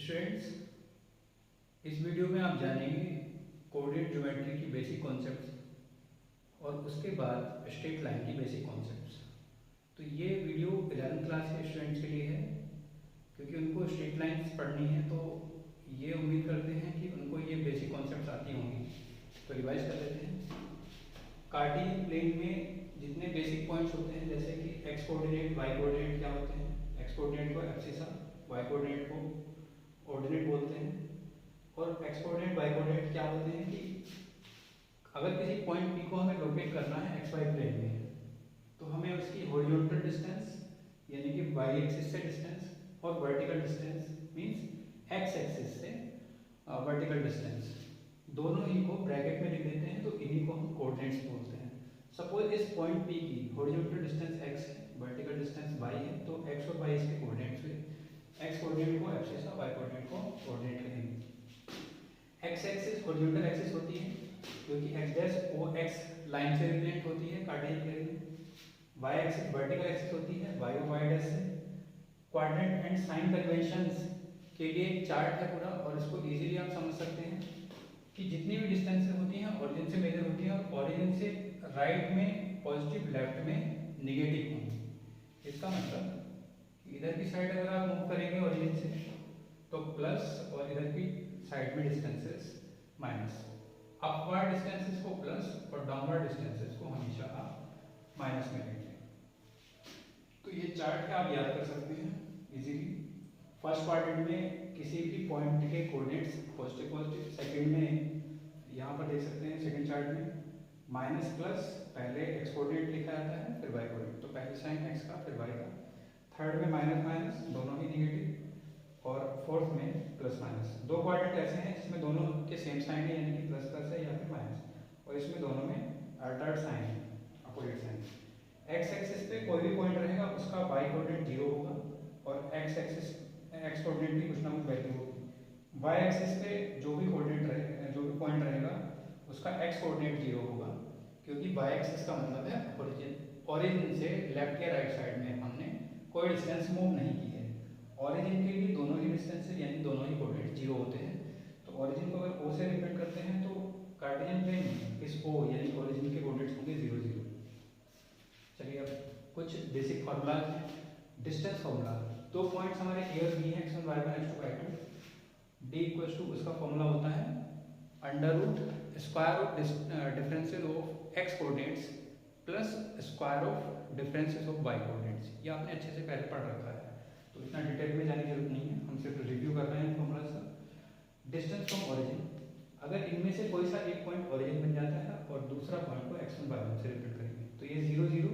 Students, इस video में आप जानेंगे कोऑर्डिनेट ज्योमेट्री की बेसिक कॉन्सेप्ट्स और उसके बाद स्ट्रेट लाइन की बेसिक कॉन्सेप्ट्स। तो ये वीडियो 11th क्लास के स्टूडेंट्स के लिए है, क्योंकि उनको स्ट्रेट लाइन्स पढ़नी है, तो ये उम्मीद करते हैं कि उनको ये बेसिक कॉन्सेप्ट्स आती होंगी। तो रिवाइज कर लेते हैं। कार्टेशियन प्लेन में जितने बेसिक पॉइंट्स होते हैं, जैसे कि एक्स कोऑर्डिनेट, वाई कोऑर्डिनेट क्या होते हैं। एक्स कोऑर्डिनेट को एब्सिसा, वाई कोऑर्डिनेट को ऑर्डिनेट बोलते हैं। और एक्स कोऑर्डिनेट, वाई कोऑर्डिनेट क्या होते हैं कि अगर किसी पॉइंट पी को हमें लोकेट करना है एक्स वाई प्लेन में, तो हमें उसकी हॉरिजॉन्टल डिस्टेंस यानी कि वाई एक्सिस से डिस्टेंस और vertical distance means x axis से वर्टिकल डिस्टेंस, दोनों ही को ब्रैकेट में लिख देते हैं, तो इन्हीं को हम कोऑर्डिनेट्स बोलते हैं। सपोज इस पॉइंट पी की हॉरिजॉन्टल डिस्टेंस x है, वर्टिकल डिस्टेंस y है, तो x और y इसके कोऑर्डिनेट्स हुए। x कोऑर्डिनेट को एब्सिसा, y कोऑर्डिनेट को कोऑर्डिनेट करेंगे। x एक्सिस हॉरिजॉन्टल एक्सिस होती है, क्योंकि x dash o x line से रिप्रेजेंट होती है कार्टेशियन प्लेन में। y एक्सिस वर्टिकल एक्सिस होती है y और y डैश से। क्वाड्रेंट एंड साइन कन्वेंशंस के लिए एक चार्ट है पूरा, और इसको इजीली आप समझ सकते हैं कि जितनी भी डिस्टेंसेस होती हैं ओरिजिन से मेजर होती हैं, और ओरिजिन से राइट में पॉजिटिव, लेफ्ट में निगेटिव होंगी। इसका मतलब इधर की साइड अगर आप मूव करेंगे ओरिजिन से तो प्लस, और इधर की साइड में डिस्टेंसेस माइनस। अपवर्ड डिस्टेंसेस को प्लस और डाउनवर्ड डिस्टेंसेस को हमेशा आप माइनस में लेंगे। तो ये चार्ट है, आप याद कर सकते हैं इजीली। फर्स्ट क्वाड्रेंट में किसी भी पॉइंट के कोऑर्डिनेट्स पॉजिटिव पॉजिटिव, सेकंड में यहाँ पर देख सकते हैं सेकंड चार्ट में माइनस प्लस, पहले एक्स कोऑर्डिनेट लिखा जाता है फिर वाई कोऑर्डिनेट, तो पहले साइन एक्स का फिर वाई का। थर्ड में माइनस माइनस दोनों ही निगेटिव, और फोर्थ में प्लस माइनस। दो क्वाड्रेंट ऐसे हैं जिसमें दोनों के सेम साइन है, यानी कि प्लस प्लस है या फिर माइनस, और इसमें दोनों में अल्टर्ड साइन है, अपोजिट साइन। एक्स एक्सिस पे कोई भी पॉइंट रहेगा उसका वाई कोऑर्डिनेट 0 होगा, और एक्स एक्सिस एक्स कोऑर्डिनेट की कुछ ना कुछ वैल्यू होगी। वाई एक्सिस पे जो भी कोऑर्डिनेट रहेगा, जो भी पॉइंट रहेगा उसका एक्स कोऑर्डिनेट 0 होगा, क्योंकि वाई एक्सिस का मतलब है ओरिजिन। ओरिजिन से लेफ्ट या राइट साइड में हमने कोई डिस्टेंस मूव नहीं की है। ओरिजिन के लिए दोनों ही डिस्टेंस यानी दोनों ही कोऑर्डिनेट 0 होते हैं। तो ओरिजिन को अगर ओ से रिप्रेजेंट करते हैं तो कार्टेशियन प्लेन में इस ओ यानी ओरिजिन के कोऑर्डिनेट्स होंगे 0 0। चलिए अब कुछ बेसिक फार्मूला। डिस्टेंस फार्मूला, दो पॉइंट्स हमारे ए और बी हैं, x1 y1 x2 y2। d equals to, उसका फार्मूला होता है under root square of differences of x coordinates plus square of differences of y coordinates. ये आपने अच्छे से पहले पढ़ रखा है, तो इतना डिटेल में जाने की जरूरत नहीं है, हम सिर्फ रिव्यू कर रहे हैं फार्मूला का। डिस्टेंस फ्रॉम ओरिजिन, अगर इनमें से कोई सा एक पॉइंट ओरिजिन बन जाता है और दूसरा पॉइंट को x1 y1 से रिप्रेजेंट करेंगे, तो ये 0 0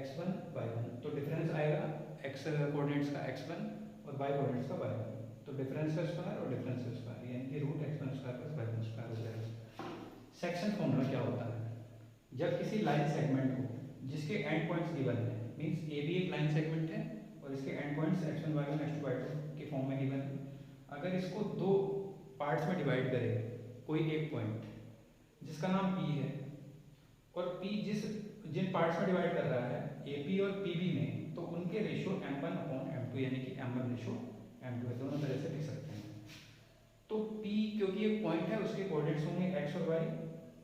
x1 y1, तो डिफरेंस आएगा x कोऑर्डिनेट्स का x1 और y कोऑर्डिनेट्स का y1, तो डिफरेंस का स्क्वायर और डिफरेंस का स्क्वायर यानी कि root x1 square plus y1 square हो जाएगा। सेक्शन फार्मूला क्या होता है, जब किसी लाइन सेगमेंट को जिसके एंड पॉइंट्स गिवन है, मींस ए भी एक लाइन सेगमेंट है और इसके and points x1 y1 x2 y2 के फॉर्म में गिवन है, अगर इसको दो पार्ट्स में डिवाइड करें, कोई एक पॉइंट जिसका नाम P है, और P जिन पार्ट्स में डिवाइड कर रहा है AP और PB में, तो उनके रेशियो m1/m2 यानी कि m1 रेशियो m2 है, दोनों तरह से लिख सकते हैं। तो P क्योंकि एक पॉइंट है उसके कोऑर्डिनेट्स होंगे x और y,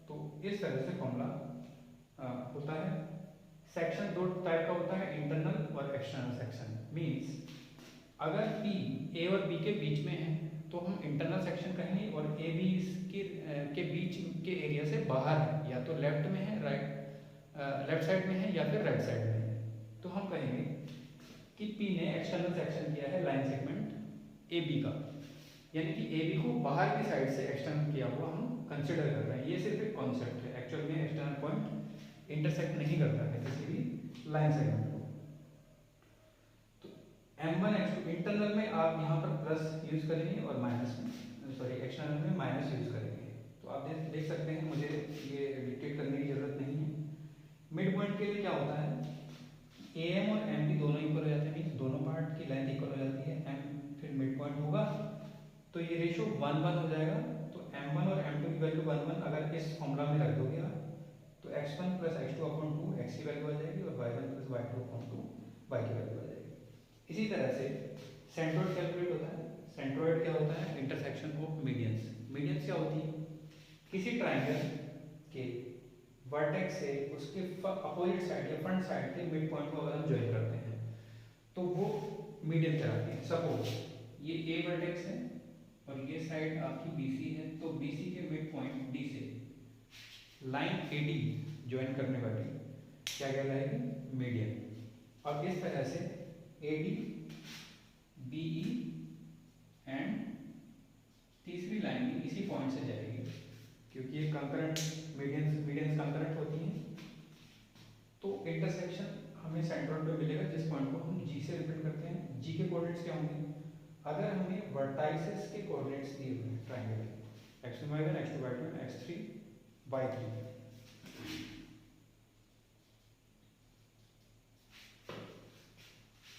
तो इस तरह से फॉर्मूला होता है। सेक्शन दो टाइप का होता है, इंटरनल और एक्सटर्नल सेक्शन। मींस अगर P A और B के बीच में है तो हम इंटरनल सेक्शन कहेंगे, और A B के बीच के एरिया से बाहर है, या तो लेफ्ट में है, लेफ्ट साइड में है या फिर राइट साइड में है, तो हम कहेंगे कि P ने एक्सटर्नल सेक्शन किया है लाइन सेगमेंट AB का, यानी कि AB को बाहर की साइड से एक्सटर्नल किया हुआ हम कंसिडर कर रहे हैं। ये सिर्फ एक कॉन्सेप्ट है, एक्चुअल में एक्सटर्नल पॉइंट इंटरसेक्ट नहीं करता है किसी भी लाइन सेगमेंट को। तो m1 x2 इंटरनल में आप यहाँ पर प्लस यूज करेंगे और माइनस में, सॉरी एक्सटर्नल में माइनस यूज करेंगे। तो आप देख सकते हैं, मुझे ये डिक्टेट करने की जरूरत नहीं है। मिड पॉइंट के लिए क्या होता है, AM और MP दोनों इक्वल हो जाते हैं, मींस दोनों पार्ट की लेंथ इक्वल हो जाती है, M फिर मिड पॉइंट होगा, तो ये रेशियो 1:1 हो जाएगा। तो m1 और m2 की वैल्यू 1:1 अगर इस फॉर्मूला में रख दोगे आप, तो x1 प्लस x2/2 x की वैल्यू आ जाएगी, और y1 प्लस y2/2 y की वैल्यू आ जाएगी। इसी तरह से सेंट्रोइड कैलकुलेट होता है। सेंट्रोइड क्या होता है? Intersection of medians. मीडियंस क्या होती है? किसी ट्राइंगल के वर्टेक्स से उसके अपोजिट साइड या फ्रंट साइड के मिड पॉइंट को अगर हम ज्वाइन करते हैं तो वो मीडियन कहलाती है। सपोज ये ए वर्टेक्स है और ये साइड आपकी बीसी है, तो बीसी के मिड पॉइंट डी से लाइन एडी ज्वाइन करने वाली क्या कहलाएगी? मीडियन। अब इस तरह से एडी बीई एंड तीसरी लाइन भी इसी पॉइंट से जाएगी, क्योंकि ये कंकरेंट मीडियंस कंकरेंट होती हैं। तो इंटरसेक्शन हमें सेंट्रोइड पे मिलेगा जिस पॉइंट को हम जी से रिप्रेजेंट करते हैं। जी के कोऑर्डिनेट्स क्या होंगे? अगर हमें वर्टाइसेस के कोऑर्डिनेट्स दिए हुए हैं triangle x2 y1 x2 y2 x3 y3,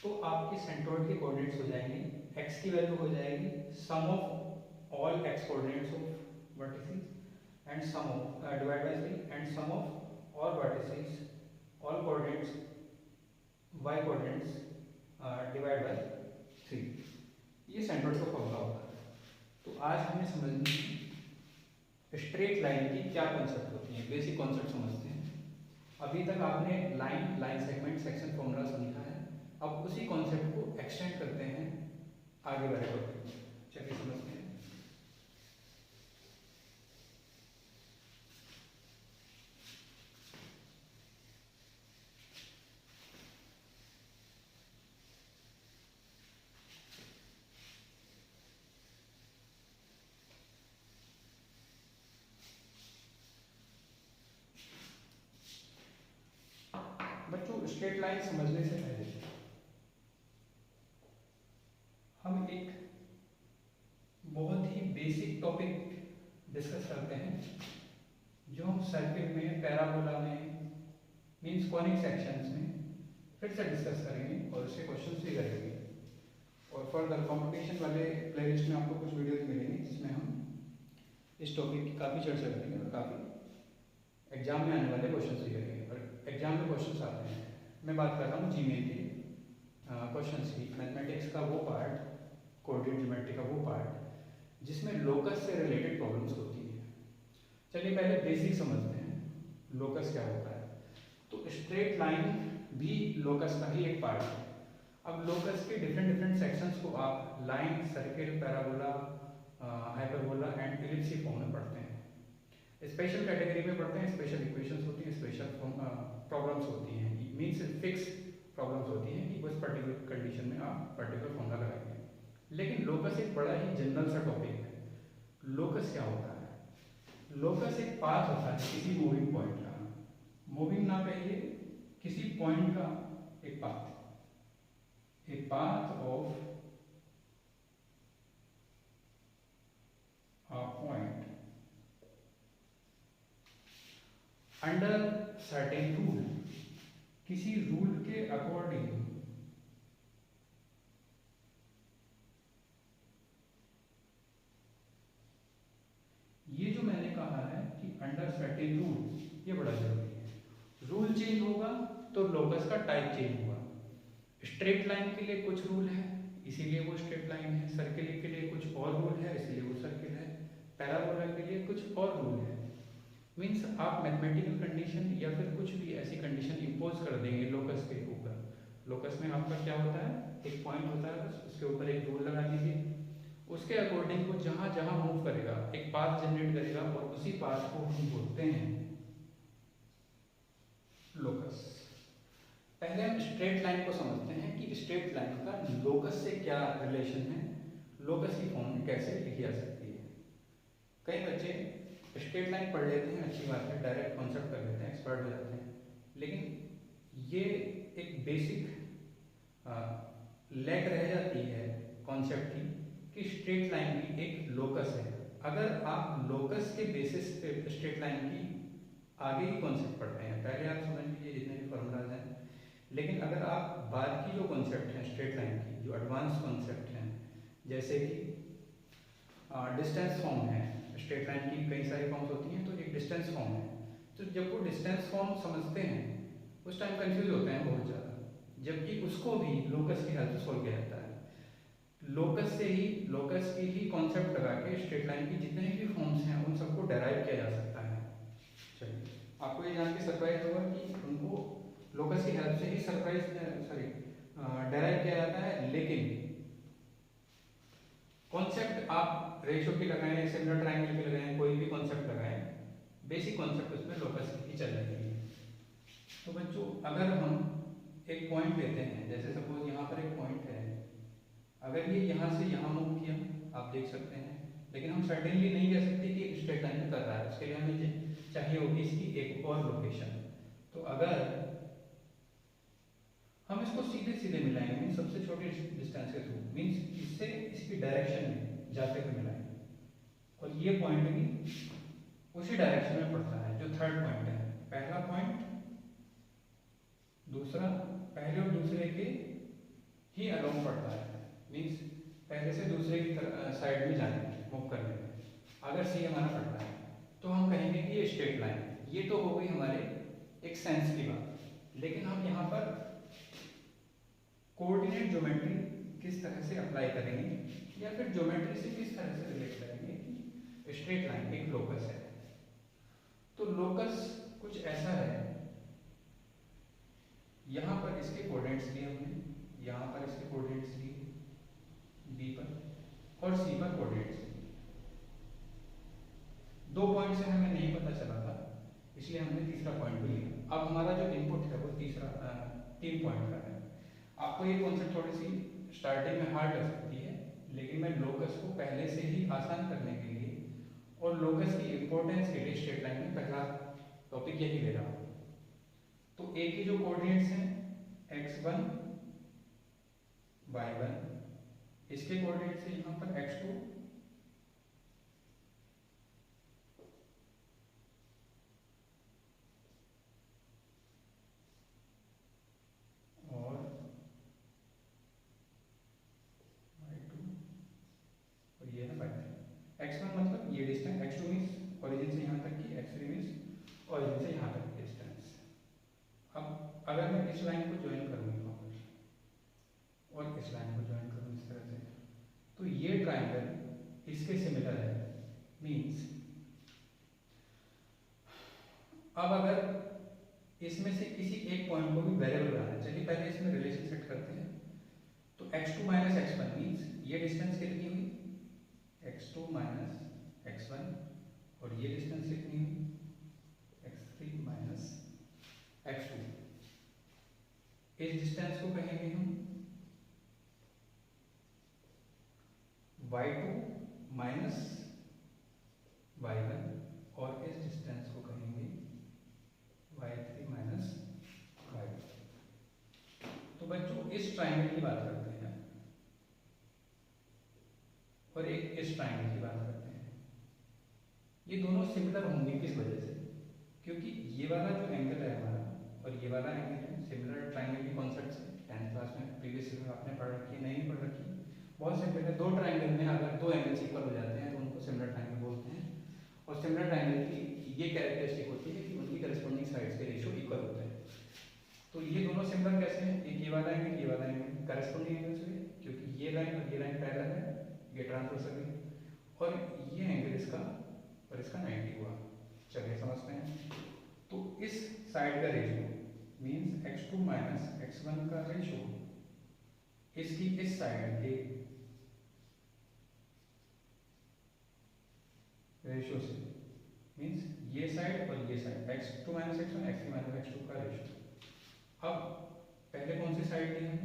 तो आपके सेंट्रोइड के कोऑर्डिनेट्स हो जाएंगे, x की वैल्यू हो जाएगी sum of all x coordinates of vertices and sum of divide by 3 and sum of all vertices all coordinates y coordinates divide by 3। ये centroid का फॉर्मूला होता है। तो आज हमें समझनी है स्ट्रेट लाइन की क्या कॉन्सेप्ट होती है, बेसिक कॉन्सेप्ट समझते हैं। अभी तक आपने लाइन सेगमेंट सेक्शन फॉर्मूला समझा है, अब उसी कॉन्सेप्ट को एक्सटेंड करते हैं आगे वाले टॉपिक में। चलिए समझते हैं। बच्चों, स्ट्रेट लाइन समझने से पहले हम एक बहुत ही बेसिक टॉपिक डिस्कस करते हैं, जो हम सर्किल में, पैराबोला में, मींस कॉनिक सेक्शंस में फिर से डिस्कस करेंगे और उसके क्वेश्चंस भी करेंगे। और फर्दर कंपटीशन वाले प्लेलिस्ट में आपको कुछ वीडियोस मिलेंगे जिसमें हम इस टॉपिक की काफ़ी चर्चा करेंगे और काफ़ी एग्जाम में आने वाले क्वेश्चंस भी करेंगे। और एग्जाम में क्वेश्चंस आते हैं, मैं बात कर रहा हूँ जीमेल के क्वेश्चंस की। मैथमेटिक्स का वो पार्ट, कोऑर्डिनेट ज्योमेट्री का वो पार्ट जिसमें लोकस से रिलेटेड प्रॉब्लम्स होती है। चलिए पहले बेसिक समझते हैं, लोकस क्या होता है। तो स्ट्रेट लाइन भी लोकस का ही एक पार्ट है। अब लोकस के डिफरेंट सेक्शंस को आप line, circle, parabola, hyperbola and ellipse form में पढ़ते हैं। स्पेशल कैटेगरी में पढ़ते हैं, स्पेशल इक्वेशंस होती हैं, स्पेशल प्रॉब्लम्स होती हैं, मीन्स फिक्स प्रॉब्लम्स होती हैं कि उस पर्टिकुलर कंडीशन में आप पर्टिकुलर फॉर्मूला लगाएंगे। लेकिन लोकस एक बड़ा ही जनरल सा टॉपिक है। लोकस क्या होता है? लोकस एक पाथ होता है किसी मूविंग पॉइंट का, मूविंग ना कहिए, किसी पॉइंट का एक path, a path of a point under certain rule, किसी रूल के अकॉर्डिंग ये जो मैंने कहा है कि अंडर सर्टेन रूल, ये बड़ा जरूरी है। रूल चेंज होगा तो लोकस का टाइप चेंज होगा। स्ट्रेट लाइन के लिए कुछ रूल है इसीलिए वो स्ट्रेट लाइन है, सर्किल के लिए कुछ और रूल है इसलिए वो सर्किल है, पैराबोला के लिए कुछ और रूल है। मीन्स आप मैथमेटिकल कंडीशन या फिर कुछ भी ऐसी कंडीशन इम्पोज कर देंगे लोकस के ऊपर। लोकस में आपका क्या होता है? एक पॉइंट होता है, बस उसके ऊपर एक रूल लगा दीजिए, उसके अकॉर्डिंग वो जहां जहां मूव करेगा एक पाथ जनरेट करेगा और उसी पाथ को हम बोलते हैं लोकस। पहले हम स्ट्रेट लाइन को समझते हैं कि स्ट्रेट लाइन का लोकस से क्या रिलेशन है, लोकस की फॉर्म में कैसे लिखी जा सकती है। कई बच्चे स्ट्रेट लाइन पढ़ लेते हैं, अच्छी बात है, डायरेक्ट कॉन्सेप्ट कर लेते हैं, एक्सपर्ट हो जाते हैं, लेकिन ये एक बेसिक लैक रह जाती है कॉन्सेप्ट की कि स्ट्रेट लाइन भी एक लोकस है। अगर आप लोकस के बेसिस पे स्ट्रेट लाइन की आगे ही कॉन्सेप्ट पढ़ते हैं, पहले आप समझ लीजिए जितने भी फॉर्मूलाज हैं, लेकिन अगर आप बाद की जो कॉन्सेप्ट हैं स्ट्रेट लाइन की, जो एडवांस कॉन्सेप्ट हैं, जैसे कि डिस्टेंस फॉर्म है, स्ट्रेट लाइन की कई सारी फॉर्म्स होती हैं, तो एक डिस्टेंस फॉर्म है, तो जब वो डिस्टेंस फॉर्म समझते हैं उस टाइम कंफ्यूज होते हैं बहुत ज़्यादा, जबकि उसको भी लोकस की हेल्प से सॉल्व किया जाता है। लोकस की ही कॉन्सेप्ट लगा के स्ट्रेट लाइन की जितने भी फॉर्म्स हैं उन सबको डेराइव किया जा सकता है। चलिए, आपको ये जान के सरप्राइज होगा कि उनको लोकस की हेल्प से ही डेराइव किया जाता है, लेकिन कॉन्सेप्ट आप रेशियो की लगाएं, सिमिलर ट्रायंगल की लगाएं, कोई भी कॉन्सेप्ट लगाएं, बेसिक कॉन्सेप्ट उसमें लोकस की ही चल रही है। तो बच्चों, अगर हम एक पॉइंट लेते हैं, जैसे सपोज यहाँ पर एक पॉइंट है, अगर ये यहाँ से यहाँ मूव किया, आप देख सकते हैं, लेकिन हम सर्टेनली नहीं कह सकते कि एक स्ट्रेट लाइन में कर रहा है, उसके लिए हमें चाहिए होगी इसकी एक और लोकेशन। तो अगर हम इसको सीधे सीधे मिलाएंगे, मीन्स सबसे छोटी डिस्टेंस के थ्रू, मीन्स इससे इसकी डायरेक्शन में जाते हुए मिलाएंगे, और ये पॉइंट भी उसी डायरेक्शन में पड़ता है जो थर्ड पॉइंट है। पहला पॉइंट दूसरा, पहले और दूसरे के ही अलोंग पड़ता है, मीन्स पहले से दूसरे की साइड में जाने मूव करने में। अगर सी हमारा पड़ता है तो हम कहेंगे कि ये स्ट्रेट लाइन। ये तो हो गई हमारे एक सेंस की बात, लेकिन हम यहाँ पर कोऑर्डिनेट ज्योमेट्री किस तरह से अप्लाई करेंगे या फिर ज्योमेट्री से किस तरह से रिलेट करेंगे कि स्ट्रेट लाइन एक लोकस है। तो लोकस कुछ ऐसा है, यहाँ पर इसके कोऑर्डिनेट्स लिए हमने, यहाँ पर इसके कोऑर्डिनेट्स लिए बी पर और सी पर कोऑर्डिनेट्स। दो पॉइंट से हमें नहीं पता चला था, इसलिए हमने तीसरा पॉइंट भी लिया। अब हमारा जो इनपुट है वो तीन पॉइंट का है। आपको ये कॉन्सेप्ट थोड़ी सी स्टार्टिंग में हार्ड लग सकती है, लेकिन मैं लोकस को पहले से ही आसान करने के लिए और लोकस की इंपॉर्टेंस के लिए स्ट्रेट लाइन में पहला टॉपिक यही ले रहा हूँ। तो ए के जो कोऑर्डिनेट्स हैं x1 y1, इसके कोऑर्डिनेट्स है यहाँ पर x2 और y2, और ये है y3। x1 मतलब ये डिस्टेंस, x2 मीन्स ओरिजिन से यहाँ तक की, x3 मीन्स ओरिजिन से यहाँ तक की डिस्टेंस। अब अगर मैं इस लाइन को ज्वाइन करूँ और इस लाइन को ज्वाइन करूँ इस तरह से, तो ये ट्रायंगल इसके सिमिलर है, मीन्स अब अगर इसमें से किसी एक पॉइंट को भी वेरिएबल बनाना, चलिए पहले इसमें रिलेशन सेट करते हैं। तो x2 माइनस x1 मीन्स ये डिस्टेंस कितनी हुई, x2 माइनस x1, और ये डिस्टेंस कितनी हुई, x3 माइनस x2। इस डिस्टेंस को कहेंगे हम y2 माइनस y1, और इस डिस्टेंस को कहेंगे y3 माइनस y1। तो बच्चों, इस ट्रायंगल की बात करते हैं और एक इस ट्रायंगल की बात करते हैं। ये दोनों सिमिलर होंगे किस वजह से, क्योंकि ये वाला जो एंगल है हमारा और ये वाला एंगल है, सिमिलर ट्रायंगल की कॉन्सेप्ट से 10th क्लास में प्रीवियस ईयर में आपने पढ़ रखी है, नहीं पढ़ रखी, बहुत सिंपल है। दो ट्रायंगल में अगर दो एंगल्स इक्वल हो जाते हैं तो उनको सिमिलर ट्रायंगल बोलते हैं, और सिमिलर ट्रायंगल की ये कैरेक्टरिस्टिक होती है कि उनकी करस्पॉन्डिंग साइड्स के रेशियो इक्वल होते हैं। तो ये दोनों सिमिलर कैसे हैं, एक ये वाला एंगल, ये वाला एंगल करस्पॉन्डिंग एंगल्स हुए, क्योंकि ये लाइन और ये लाइन पैरेलल है, ये ट्रांसवर्सल है, और ये एंगल इसका और इसका 90 हुआ। चलिए समझते हैं। तो इस साइड का ratio means x2 minus x1 का रेशियो इसकी इस साइड के रेशियो से, मीन्स ये साइड और ये side, x2 minus x1, x3 minus x2 का रेशियो। अब पहले कौन सी साइड ली है,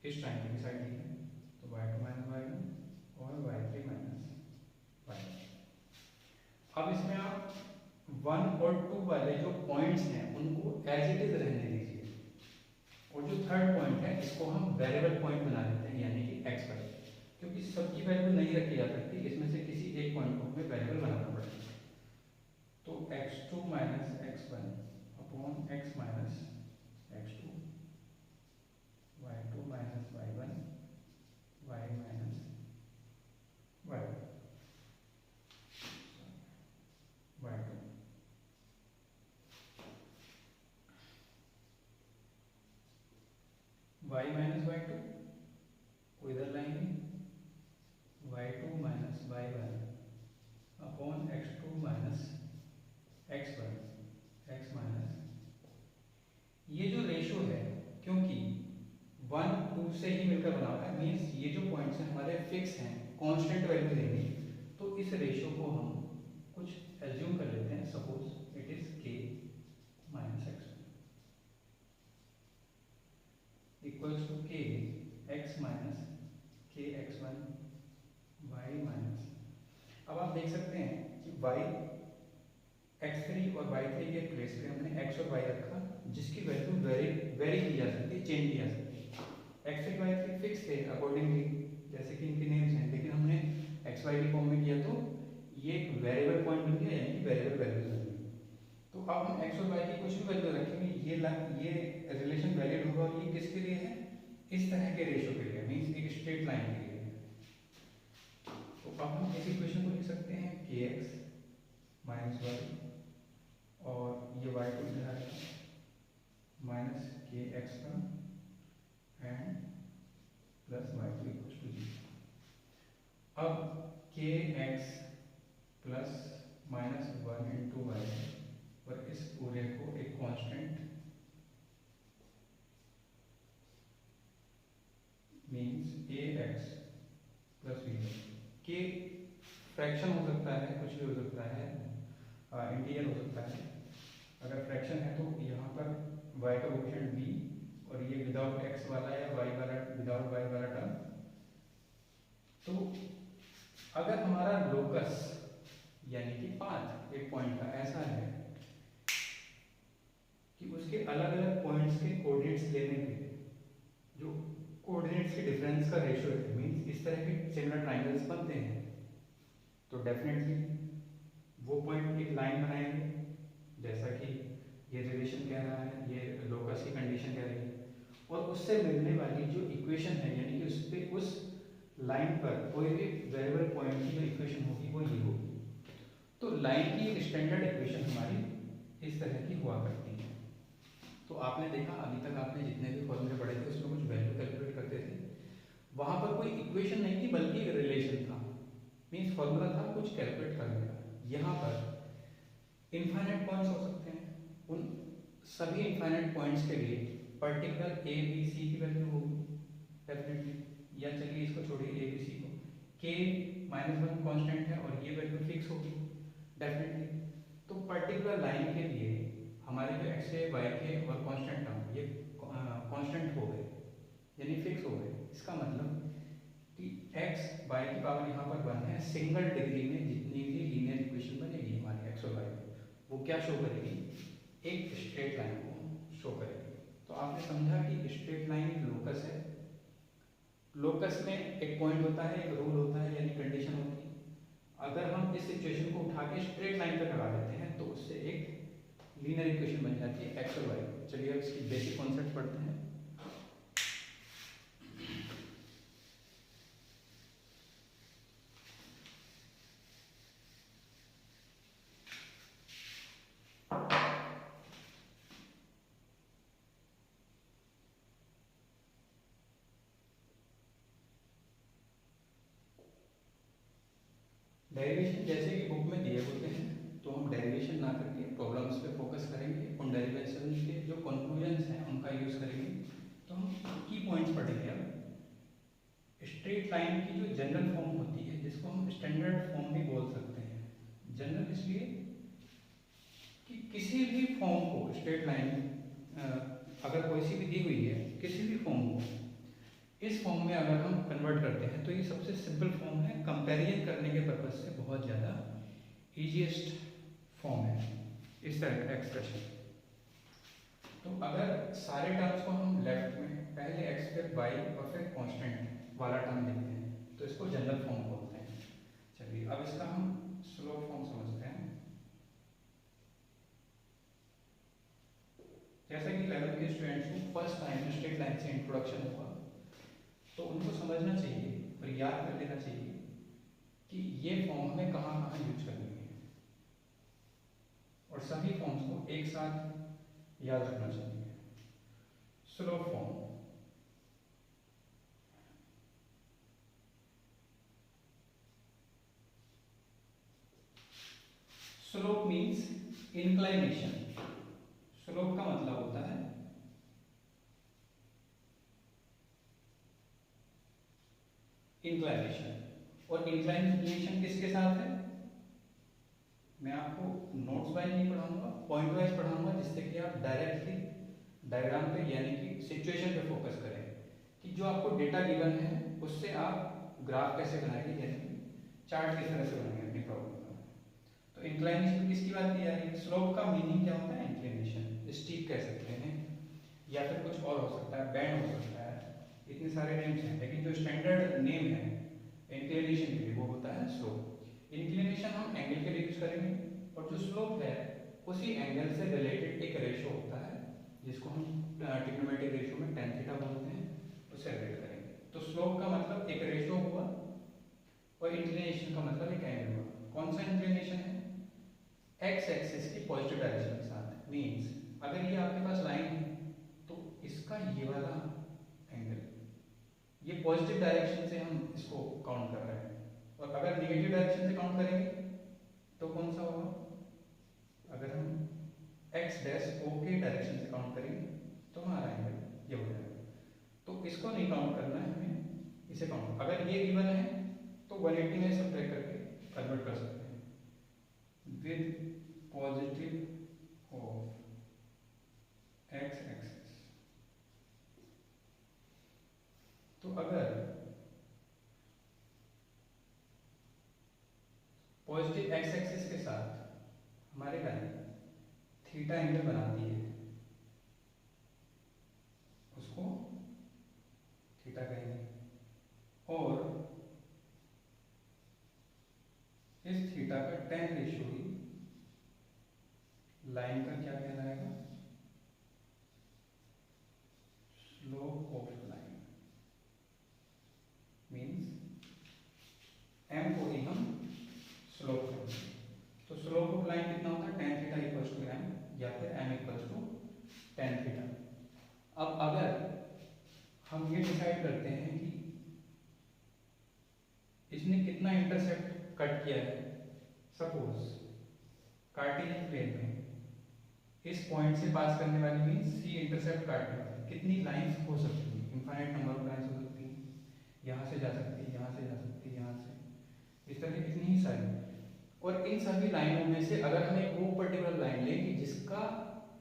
इस ट्रायंगल की साइड ली है, तो y2 माइनस y1 और y3 माइनस y1। अब इसमें आप 1 और 2 वाले जो पॉइंट्स हैं उनको एज इट इज रहने दीजिए, और जो थर्ड पॉइंट है इसको हम वेरिएबल पॉइंट बना देते हैं, यानी कि x पर, क्योंकि सबकी वैल्यू नहीं रखी जा सकती, इसमें से किसी एक पॉइंट को हमें वेरिएबल बनाना पड़ेगा। तो x2 minus x1 upon x minus x2, y2 minus y1, y minus y1, y2। y minus minus y two को इधर लाएंगे, y two minus y one upon x two minus x one x minus, ये जो ratio है क्योंकि 1 2 से ही मिलकर बना हुआ है, मीन्स ये जो पॉइंट्स हैं हमारे फिक्स हैं, कांस्टेंट वैल्यू देंगे, तो इस रेशो को हम कुछ एज्यूम कर लेते हैं, suppose it is k minus x equals to k x minus k x one y minus, अब आप देख सकते हैं कि y x3 और y3 के प्लेस पे हमने x और y रखा, जिसकी वैल्यू वेरी की जा सकती है, चेंज की जा सकती है। x3 y3 फिक्स थे अकॉर्डिंगली, जैसे कि इनके नेम्स हैं, लेकिन हमने x y के फॉर्म में किया तो ये एक वेरिएबल पॉइंट बन गया, यानी कि वेरिएबल वैल्यूज बन गई। तो अब हम x और y की कुछ भी वैल्यू रखेंगे, ये रिलेशन वैलिड होगा, और ये किसके लिए है, इस तरह के रेशो के लिए, मीन्स एक स्ट्रेट लाइन के लिए। तो अब हम इस इक्वेशन को लिख सकते हैं kx माइनस वाई, और ये वाई टू इधर आएगा minus k x one and plus y two equal to 0। अब k x plus minus one into y, और इस पूरे को एक constant means a x plus b, के फ्रैक्शन हो सकता है, कुछ भी हो सकता है, इंटीजर हो सकता है। अगर फ्रैक्शन है तो यहाँ पर y का कोएफिशिएंट b, और ये विदाउट x वाला या y वाला, विदाउट y वाला टर्म। तो अगर हमारा लोकस यानी कि पाथ एक पॉइंट का ऐसा है कि उसके अलग अलग पॉइंट्स के कोऑर्डिनेट्स लेने के जो कोऑर्डिनेट्स के डिफरेंस का रेशियो है, मींस इस तरह के सिमिलर ट्रायंगल्स बनते हैं, तो डेफिनेटली वो पॉइंट एक लाइन बनाएंगे, जैसा कि ये रिलेशन कह रहा है, ये लोकस की कंडीशन कह रही है, और उससे मिलने वाली जो इक्वेशन है, यानी कि उस पे उस लाइन पर कोई भी वेरिएबल पॉइंट की जो इक्वेशन होगी वो ये होगी। तो लाइन की एक स्टैंडर्ड इक्वेशन हमारी इस तरह की हुआ करती है। तो आपने देखा अभी तक आपने जितने भी फॉर्मूले पढ़े थे उसमें कुछ वैल्यू कैलकुलेट करते थे, वहां पर कोई इक्वेशन नहीं थी बल्कि एक रिलेशन था, मीन्स फॉर्मूला था कुछ कैलकुलेट करने का। यहाँ पर इनफाइनाइट पॉइंट्स हो सकते हैं, उन सभी इनफाइनाइट पॉइंट्स के लिए पर्टिकुलर ए बी सी की वैल्यू होगी डेफिनेटली, या चलिए इसको छोड़िए ए बी सी को, के माइनस वन कॉन्स्टेंट है और ये वैल्यू फिक्स होगी डेफिनेटली। तो पर्टिकुलर लाइन के लिए हमारे जो एक्स ए वाई के और कांस्टेंट टर्म ये कांस्टेंट हो गए, यानी फिक्स हो गए। इसका मतलब कि एक्स वाई की पावर यहाँ पर 1 है, सिंगल डिग्री में जितनी भी लीनियर इक्वेशन बनेगी हमारी एक्स और वाई, वो क्या शो करेगी, एक स्ट्रेट लाइन को शो करेगी। तो आपने समझा कि स्ट्रेट लाइन एक लोकस है, लोकस में एक पॉइंट होता है, एक रूल होता है, यानी कंडीशन होती है। अगर हम इस सिचुएशन को उठा के स्ट्रेट लाइन पर लगा देते हैं तो उससे एक लीनियर इक्वेशन बन जाती है एक्स और वाई। चलिए अब इसकी बेसिक कॉन्सेप्ट पढ़ते हैं। डेरिवेशन जैसे कि बुक में दिए होते हैं, तो हम डेरिवेशन ना करके प्रॉब्लम्स पे फोकस करेंगे, उन डेरिवेशन के जो कंक्लूजन्स हैं उनका यूज करेंगे। तो हम की पॉइंट्स पढ़ेंगे। अब स्ट्रेट लाइन की जो जनरल फॉर्म होती है, जिसको हम स्टैंडर्ड फॉर्म भी बोल सकते हैं, जनरल इसलिए कि किसी भी फॉर्म को स्ट्रेट लाइन अगर कोई सी भी दी हुई है, किसी भी फॉर्म को इस फॉर्म में अगर हम कन्वर्ट करते हैं तो ये सबसे सिंपल फॉर्म है, कंपैरिजन करने के पर्पज से बहुत ज़्यादा इजीएस्ट फॉर्म है इस तरह का एक्सप्रेशन। तो अगर सारे टर्म्स को हम लेफ्ट में पहले एक्स फिर वाई और फिर कांस्टेंट वाला टर्म लिखते हैं तो इसको जनरल फॉर्म बोलते हैं। चलिए अब इसका हम स्लो फॉर्म समझते हैं। जैसा कि 11th के स्टूडेंट्स को फर्स्ट टाइम स्ट्रेट लाइन से इंट्रोडक्शन हुआ, तो उनको समझना चाहिए और याद कर लेना चाहिए कि ये फॉर्म हमें कहाँ कहाँ यूज करनी है, और सभी फॉर्म्स को एक साथ याद रखना चाहिए। Slow form slope means inclination. Slope का मतलब होता है इंक्लाइनेशन, और इंक्लाइनेशन किसके साथ है? मैं आपको नोट्स वाइज नहीं पढ़ाऊंगा, पॉइंट वाइज पढ़ाऊंगा, जिससे कि आप डायरेक्टली डायग्राम पे यानी कि सिचुएशन पे फोकस करें कि जो आपको डेटा गिवन है उससे आप ग्राफ कैसे बनाएंगे, यानी कि चार्ट किस तरह से बनाएंगे अपनी प्रॉब्लम का। तो इंक्लाइनेशन किसकी बात की जा रही है? स्लोप का मीनिंग क्या होता है? इंक्लिनेशन, स्टीप कह सकते हैं, या फिर कुछ और हो सकता है, बैंड हो सकता है, इतने सारे नेम्स हैं, लेकिन जो स्टैंडर्ड नेम है इंक्लिनेशन के लिए वो होता है स्लोप। इंक्लिनेशन हम एंगल के लिए यूज करेंगे, और जो स्लोप है उसी एंगल से रिलेटेड एक रेशो होता है जिसको हम ट्रिग्नोमेट्रिक रेशो में tan थीटा बोलते हैं, उससे रिलेट करेंगे। तो स्लोप का मतलब एक रेशो हुआ, और इंक्लिनेशन का मतलब एक एंगल हुआ। कौन सा इंक्लिनेशन है? एक्स एक्सिस की पॉजिटिव डायरेक्शन के साथ। मीन्स अगर ये आपके पास लाइन है तो इसका ये वाला एंगल, ये पॉजिटिव डायरेक्शन से हम इसको काउंट कर रहे हैं, और अगर नेगेटिव डायरेक्शन से काउंट करेंगे तो कौन सा होगा? अगर हम एक्स डैश ओ के डायरेक्शन से काउंट करेंगे तो हमारा एंगल ये हो जाएगा। तो इसको नहीं काउंट करना है हमें, इसे काउंट। अगर ये गिवन है तो 180 में सब्ट्रैक्ट करके कन्वर्ट कर सकते हैं with positive of x axis. तो अगर पॉजिटिव एक्स एक्सिस के साथ हमारे लाइन थीटा एंगल बनाती है, उसको थीटा कहेंगे, और इस थीटा का tan रेशियो ही लाइन का क्या कहलाएगा? Slope of line. Means m को ही हम स्लोप करेंगे। तो स्लोप ऑफ लाइन कितना होता है? tan theta equals to m, या फिर m equals to tan theta. अब अगर हम ये डिसाइड करते हैं कि इसने कितना इंटरसेप्ट कट किया है, सपोज कार्टेशियन प्लेन में इस पॉइंट से पास करने वाली मीन्स सी इंटरसेप्ट काटने वाली कितनी लाइंस हो सकती है? इनफाइनाइट नंबर ऑफ लाइंस हो सकती हैं, यहाँ से जा सकती है, यहाँ से जा सकती है, यहाँ से, इस तरह कितनी ही सारी। और इन सभी लाइनों में से अगर हमें वो पर्टिकुलर लाइन लें कि जिसका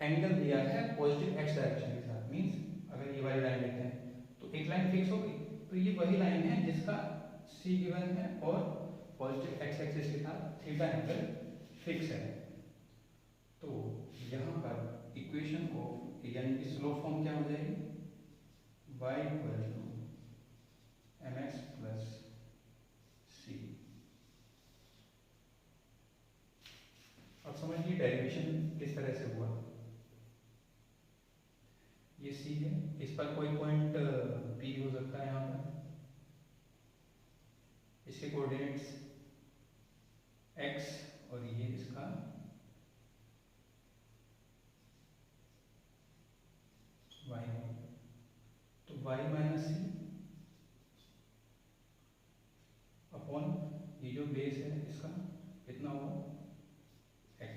एंगल दिया है पॉजिटिव एक्स डायरेक्शन के साथ, मीन्स अगर ये वाली लाइन लेते हैं तो एक लाइन फिक्स हो गई, तो ये वही लाइन है जिसका सी गिवन है और पॉजिटिव एक्स एक्सिस के साथ थीटा एंगल फिक्स है। तो यहाँ पर इक्वेशन को यानी कि स्लोप फॉर्म क्या हो जाएगी? y equal to mx plus C. अब समझिए डेरिवेशन किस तरह से हुआ। ये सी है, इस पर कोई पॉइंट पी हो सकता है, यहाँ पर इसके कोऑर्डिनेट्स x और ये इसका y है। तो y माइनस सी अपॉन ये जो बेस है इसका कितना होगा? x।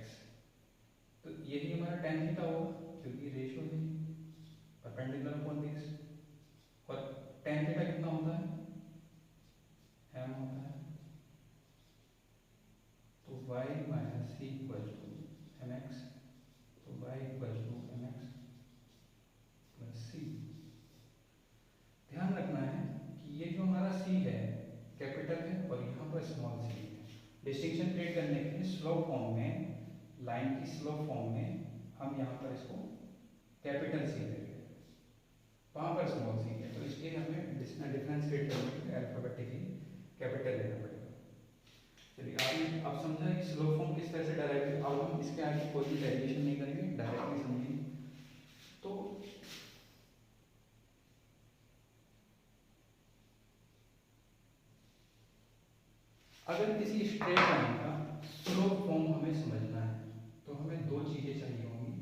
तो यही हमारा tan थीटा होगा, क्योंकि रेशियो है परपेंडिकुलर अपॉन बेस। और tan थीटा कितना होता है? m होता है। तो y minus C equal to mx, तो y equal to mx plus C. ध्यान रखना है कि ये जो हमारा c है कैपिटल है और यहाँ पर स्मॉल c है। डिस्टिंक्शन क्रिएट करने के लिए स्लोप फॉर्म में, लाइन की स्लोप फॉर्म में हम यहाँ पर इसको कैपिटल सी ले रहे हैं, वहाँ पर स्मॉल सी है, तो इसलिए हमें डिफरेंस क्रिएट करने के लिए अल्फाबेटिकली कैपिटल लेना पड़ेगा। चलिए आप समझा कि स्लोप फॉर्म किस तरह से डायरेक्ट। अब हम इसके आगे कोई भी डेरिवेशन नहीं करेंगे, डायरेक्टली समझेंगे। तो अगर किसी स्ट्रेट लाइन का स्लोप फॉर्म हमें समझना है तो हमें दो चीजें चाहिए होंगी।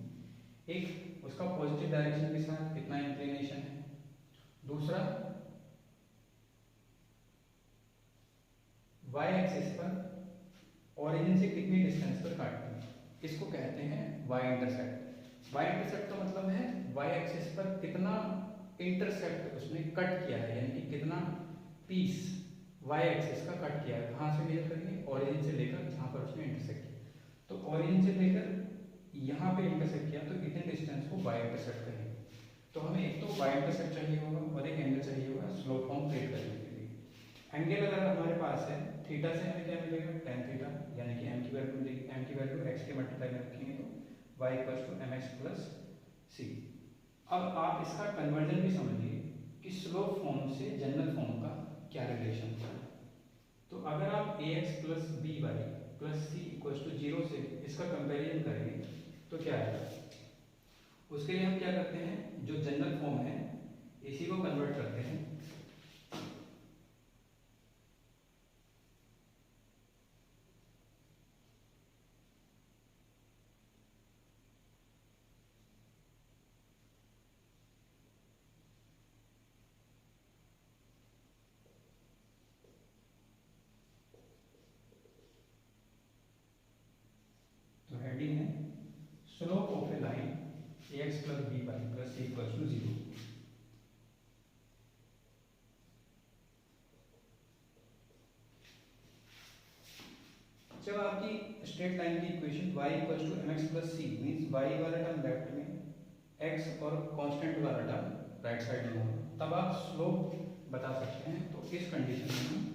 एक, उसका पॉजिटिव डायरेक्शन के साथ कितना इंक्लिनेशन है, दूसरा y एक्सिस पर ओरिजिन से कितनी डिस्टेंस पर काटती है, इसको कहते हैं वाई इंटरसेप्ट। वाई इंटरसेप्ट का मतलब है वाई एक्सिस पर कितना इंटरसेप्ट उसने कट किया है, यानी कि कितना पीस वाई एक्सिस का कट किया है। कहाँ से मेजर करेंगे, ओरिजिन से लेकर जहाँ पर उसने इंटरसेक्ट किया, तो ओरिजिन से लेकर यहाँ पे इंटरसेक्ट किया, तो इतने डिस्टेंस को वाई इंटरसेप्ट करेंगे। तो हमें एक तो वाई इंटरसेप्ट चाहिए होगा और एक एंगल चाहिए होगा स्लोप फॉर्म क्रिएट करने के लिए। एंगल अगर हमारे पास है थीटा से हमें क्या मिलेगा, tan थीटा, यानी कि m की वैल्यू मिलेगी, m की वैल्यू x के मल्टीप्लाई में रखेंगे तो y mx प्लस c। अब आप इसका कन्वर्जन भी समझिए कि स्लोप फॉर्म से जनरल फॉर्म का क्या रिलेशन है। तो अगर आप ax plus by plus c equals to 0 से इसका कंपेरिजन करेंगे तो क्या आएगा, उसके लिए हम क्या करते हैं, जो जनरल फॉर्म है इसी को कन्वर्ट करते हैं। तो हेडिंग है slope of a line ax plus by plus c equals to 0। जब आपकी स्ट्रेट लाइन की equation y equals to mx plus c means y वाला टर्म लेफ्ट में, x और कांस्टेंट वाला टर्म राइट साइड में होगा, तब आप स्लोप बता सकते हैं। तो इस कंडीशन में हम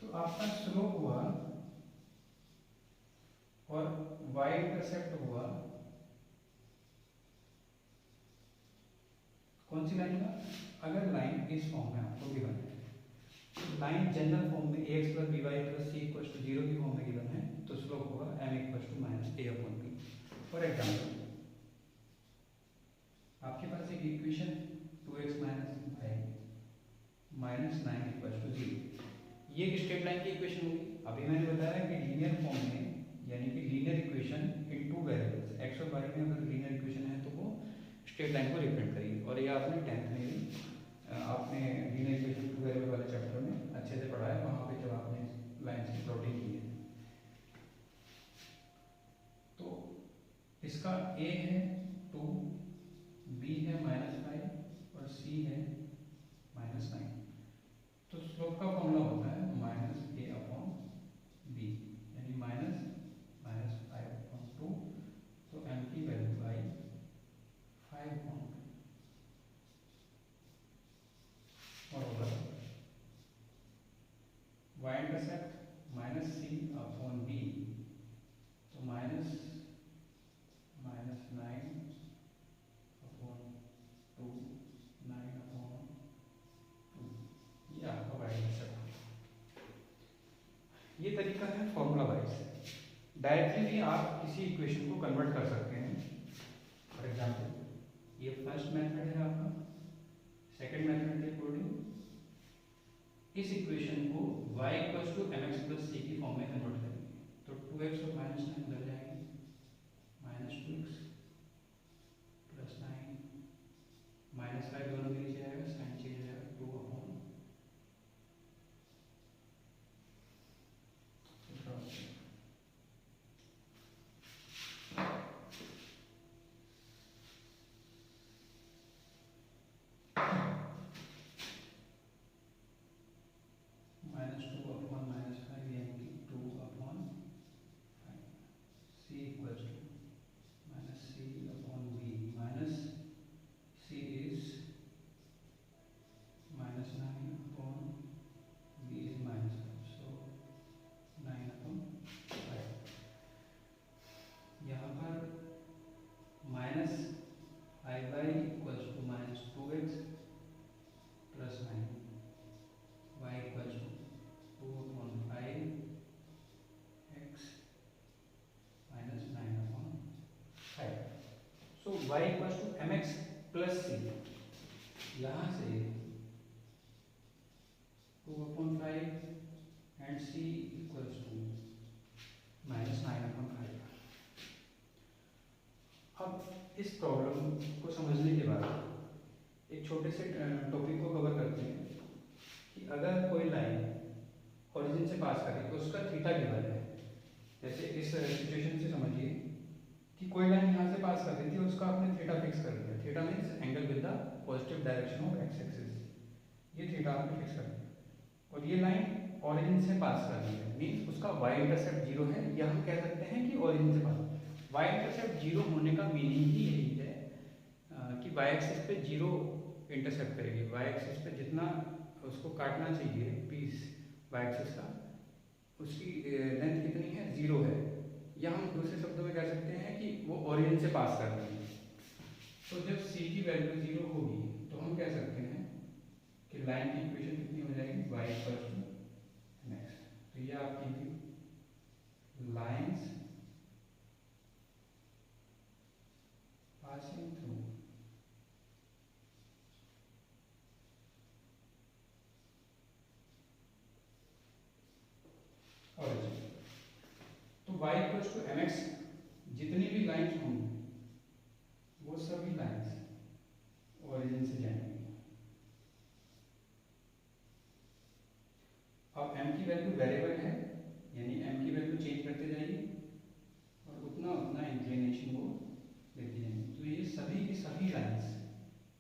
तो आपका स्लोप हुआ और y इंटरसेप्ट हुआ कौन सी लाइन का, अगर लाइन इस फॉर्म में आपको गिवन है, लाइन जनरल फॉर्म में ax plus by plus c equals to 0 की फॉर्म में गिवन है, तो स्लोप होगा m equals to minus a upon b। For example आपके पास एक equation 2x minus y minus 9 equals to 0, ये एक स्ट्रेट लाइन की इक्वेशन होगी। अभी मैंने बताया कि लीनियर फॉर्म में, यानी कि linear equation in two variables x और y में अगर लीनियर इक्वेशन है तो वो स्ट्रेट लाइन को रिप्रेजेंट करेगी। और ये आपने 10th में भी आपने लीनियर इक्वेशन टू वेरिएबल वाले चैप्टर में अच्छे से पढ़ा है, वहाँ पे जब आपने लाइन्स की प्लॉटिंग की है। तो इसका a है 2, b है -5 और c है -9। तो स्लोप का फॉर्मूला होता है माइनस a अपॉन b, यानी माइनस 5/2। तो m की वैल्यू आई 5 और होगा y intercept minus c upon b, तो माइनस 9 अपॉन 2, 9 अपॉन 2, ये आपका y इंटरसेप्ट। ये तरीका है फॉर्मूला वाइज, डायरेक्टली भी आप किसी इक्वेशन को कन्वर्ट कर सकते हैं। फॉर एग्जांपल ये फर्स्ट मेथड है आपका, सेकंड मेथड के अकॉर्डिंग इस इक्वेशन को y equals to mx plus c की फॉर्म में कन्वर्ट करेंगे, तो 2x और माइनस 9 उधर जाएंगे, -2x प्लस 9 -5 दोनों के नीचे आएगा, साइन चेंज हो जाएगा 2 upon -2 upon -5 y equal to M X plus C, यहाँ से 2/5 एंड c इक्वल टू -9/5। अब इस प्रॉब्लम को समझने के बाद एक छोटे से टॉपिक को कवर करते हैं कि अगर कोई लाइन ओरिजिन से पास करे तो उसका थीटा गिवन है। जैसे इस सिचुएशन से समझिए कि कोई लाइन यहाँ से पास कर रही थी, उसका आपने थीटा फिक्स कर दिया। Theta means angle with the positive direction of x axis, ये थीटा आपने फिक्स कर दिया। और ये लाइन ओरिजिन से पास कर रही है, मीन्स उसका y इंटरसेप्ट 0 है, या हम कह सकते हैं कि ओरिजिन से पास। y इंटरसेप्ट 0 होने का मीनिंग ही यही है कि y एक्सिस पे 0 इंटरसेप्ट करेगी। y एक्सिस पे जितना उसको काटना चाहिए पीस y एक्सिस का, उसकी लेंथ कितनी है, 0 है। या हम दूसरे शब्दों में कह सकते हैं कि वो ओरिजिन से पास कर रही है। तो जब c की वैल्यू 0 होगी तो हम कह सकते हैं कि लाइन की इक्वेशन कितनी हो जाएगी, y इक्वल टू नेक्स्ट। तो ये आपकी थी लाइंस पासिंग थ्रू ओरिजिन। तो y equal to M x, जितनी भी लाइंस होंगी वो सभी लाइंस ओरिजिन से जाएंगी। अब m की वैल्यू वेरिएबल है, यानी m की वैल्यू चेंज करते जाइए और उतना उतना इंक्लिनेशन वो देती जाएंगी। तो ये सभी की सभी लाइंस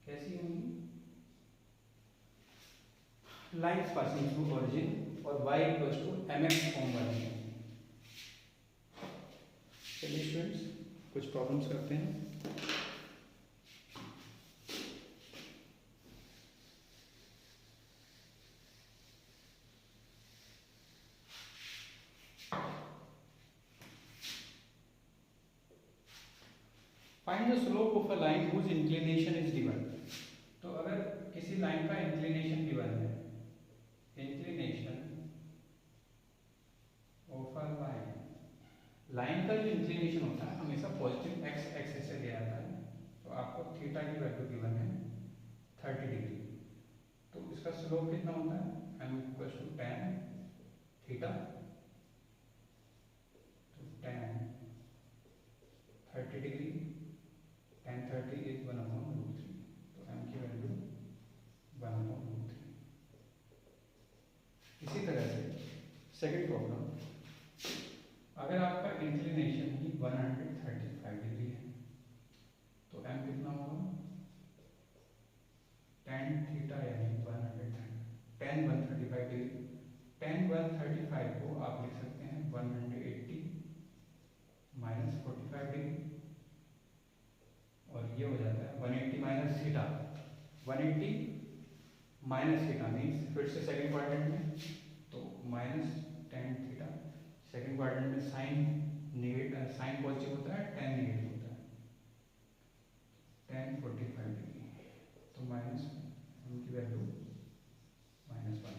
कैसी होंगी, लाइंस पासिंग थ्रू ओरिजिन, और y equal to M x form वाली होंगी। चलिए स्टूडेंट्स कुछ प्रॉब्लम्स करते हैं। Find the slope of a line whose inclination is given. तो अगर किसी लाइन का इंक्लिनेशन गिवन है, inclination of a line, line का जो इंक्लिनेशन होता है हमेशा पॉजिटिव एक्स एक्सिस से लिया जाता है। तो आपको थीटा की वैल्यू गिवन है 30 डिग्री। तो इसका स्लोप कितना होता है, m equal to tan theta. तो tan 30 डिग्री, tan 30 इज 1/√3। तो m की वैल्यू 1/√3। इसी तरह से सेकंड प्रॉब्लम, अगर आपका इंक्लिनेशन ही 135 डिग्री है तो m कितना होगा, tan थीटा यानी 130, tan 135 डिग्री। tan 135 को आप लिख सकते हैं 180 माइनस 45 डिग्री, और ये हो जाता है 180 minus theta. 180 minus theta means फिर से सेकंड क्वाड्रेंट में, तो minus tan theta. Second quadrant में साइन नेगेटिव, साइन पॉजिटिव होता है, tan नेगेटिव होता है, tan 45 डिग्री। तो माइनस उनकी वैल्यू -1।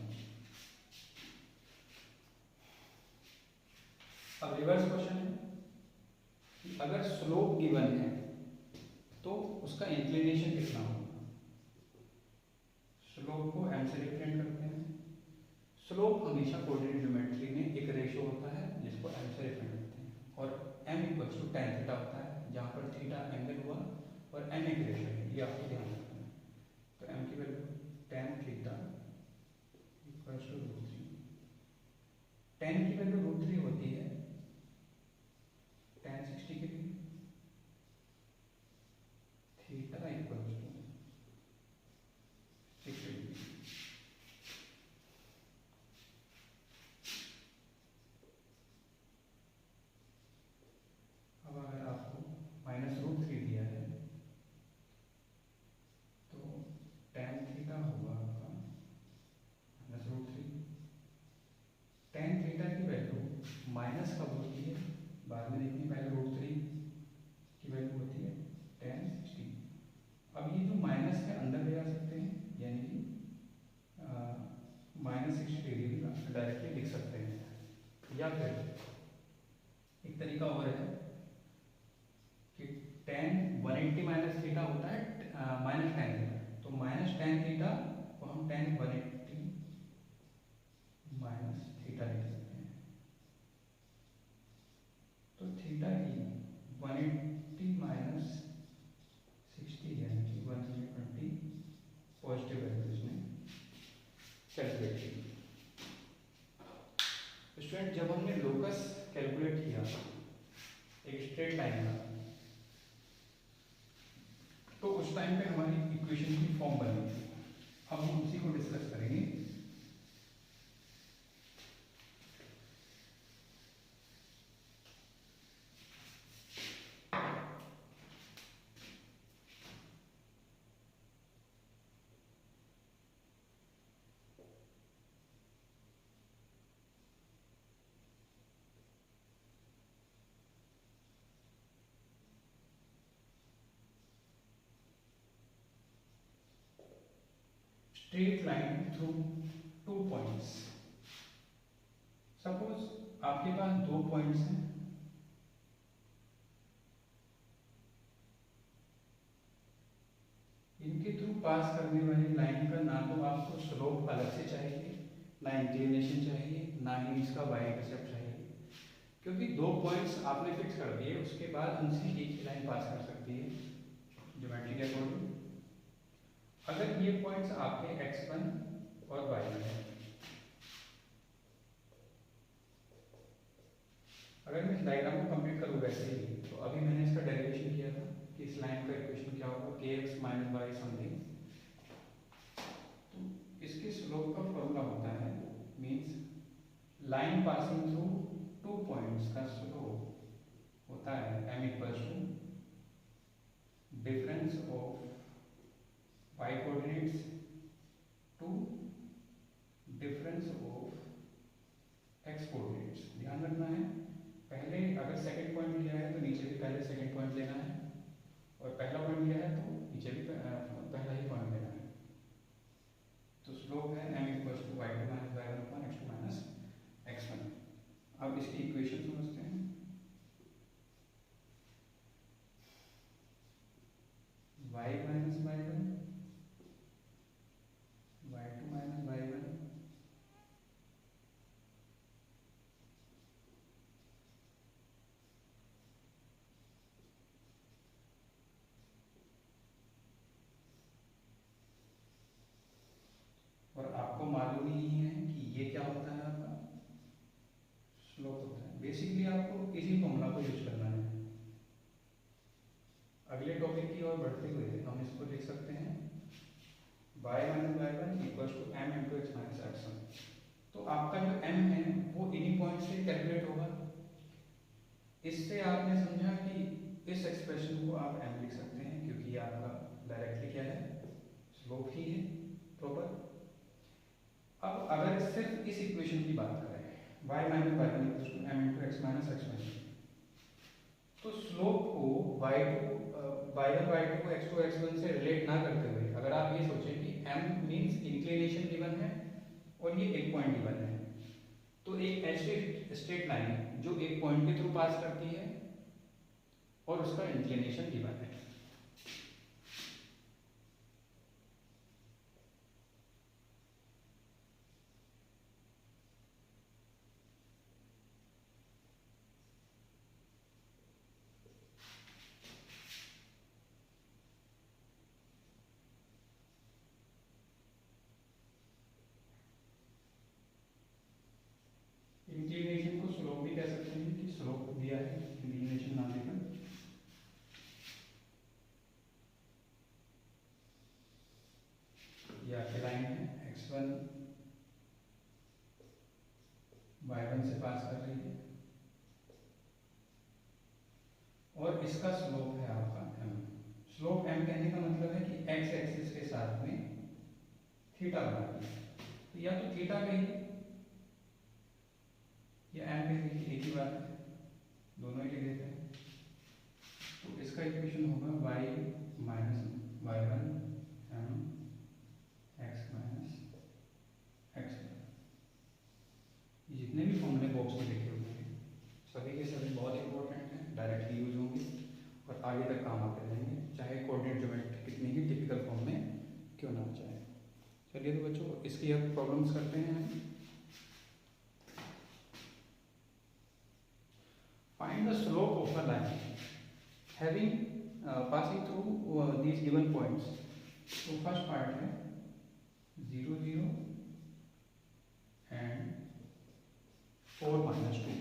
अब रिवर्स क्वेश्चन है कि अगर स्लोप गिवन है तो उसका इंक्लिनेशन कितना होगा। स्लोप को m से रिप्रेजेंट करते हैं। स्लोप हमेशा कोऑर्डिनेट ज्योमेट्री में एक रेशियो होता है जिसको m से रिप्रेजेंट करते हैं, और m equal to tan theta होता है, जहाँ पर थीटा एंगल हुआ और m एक रेशियो है, ये आपको ध्यान रखना है। तो m की value tan theta equal to √3। tan की वैल्यू √3 होती है tan 60 degree. Theta equal to 60 degree. अब अगर आपको -√3 दिया है तो tan थीटा होगा आपका -√3। tan थीटा की वैल्यू माइनस कब होती है, बाद में देखनी, पहले √3 की वैल्यू होती है tan 60। अब ये जो माइनस के अंदर ले जा सकते हैं, यानी कि -60 डिग्री डायरेक्टली लिख सकते हैं, या फिर एक तरीका और है कि tan tan 180 माइनस थीटा होता है माइनस टेन थीटा, तो माइनस टेन थीटा को हम tan 180 माइनस थीटा लिख सकते हैं। तो थीटा की 180 माइनस 60 यानी कि 120 पॉजिटिव वैल्यूज में कैलकुलेट की। स्टूडेंट जब हमने लोकस कैलकुलेट किया एक स्ट्रेट लाइन का, तो उस टाइम पे हमारी इक्वेशन की फॉर्म बनी थी। अब हम उसी को डिस्कस करेंगे। Straight line through two points. Suppose आपके पास दो पॉइंट्स हैं, इनके थ्रू पास करने वाली लाइन का ना तो आपको स्लोप अलग से चाहिए, ना इंक्लिनेशन चाहिए, ना ही इसका वाई इंटरसेप्ट चाहिए, क्योंकि दो पॉइंट्स आपने फिक्स कर दिए, उसके बाद उनसे एक ही लाइन पास कर सकती है ज्योमेट्री के अकॉर्डिंग। अगर ये पॉइंट्स आपके x1 और y1 है, अगर मैं इस डायग्राम को कंप्लीट करूँ वैसे ही, तो अभी मैंने इसका डेरिवेशन किया था कि इस लाइन का इक्वेशन क्या होगा, kx माइनस वाई समथिंग। तो इसके स्लोप का फॉर्मूला होता है, means line passing through two points का स्लोप होता है m equals to difference of y coordinates to difference of x coordinates. ध्यान रखना है, पहले अगर सेकंड पॉइंट लिया है तो नीचे भी पहले सेकंड पॉइंट लेना है, और पहला पॉइंट लिया है तो नीचे भी पहला ही पॉइंट लेना है। तो स्लोप है m equals to y2 minus y1 upon x2 minus x1। अब इसकी इक्वेशन समझते हैं। y minus y1 y2 minus y1 और आपको मालूम ही है कि ये क्या होता है, आपका स्लोप होता है। बेसिकली आपको इसी फॉर्मूला को यूज करना है। अगले टॉपिक की ओर बढ़ते हुए हम इसको लिख सकते हैं y minus y1 equals to m into x minus x1। तो आपका जो m है वो इन्हीं पॉइंट से कैलकुलेट होगा। इससे आपने समझा कि इस एक्सप्रेशन को आप m लिख सकते हैं, क्योंकि ये आपका डायरेक्टली क्या है, स्लोप ही है प्रॉपर। अब अगर सिर्फ इस इक्वेशन की बात करें y minus y1 equals to m into x minus x1, तो स्लोप को y1 y2 को x2 x1 से रिलेट ना करते हुए अगर आप ये सोचें कि m मींस इंक्लिनेशन गिवन है और ये एक पॉइंट गिवन है, तो एक ऐसी स्ट्रेट लाइन जो एक पॉइंट के थ्रू पास करती है और उसका इंक्लिनेशन गिवन है। इंक्लिनेशन को स्लोप भी कह सकते हैं कि स्लोप दिया है इंक्लिनेशन ना देकर। ये आपकी लाइन है x1 y1 से पास कर रही है और इसका स्लोप है आपका m। स्लोप m कहने का मतलब है कि x एक्सिस के साथ में थीटा बना दिया, तो या तो थीटा कहिए या m कहिए, एक ही बात है, दोनों ही लिख देते हैं। तो इसका इक्वेशन होगा y minus y1 m x minus x1। जितने भी फॉर्मूले बॉक्स में लिखे हुए हैं सभी के सभी बहुत इंपॉर्टेंट हैं, डायरेक्टली यूज होंगे और आगे तक काम आते रहेंगे, चाहे कोऑर्डिनेट ज्योमेट्री कितनी ही टिपिकल फॉर्म में क्यों ना हो जाए। चलिए तो बच्चों इसकी अब प्रॉब्लम्स करते हैं। Find the slope of a line having passing through these given points. तो फर्स्ट पार्ट है 0 0 and 4 - 2,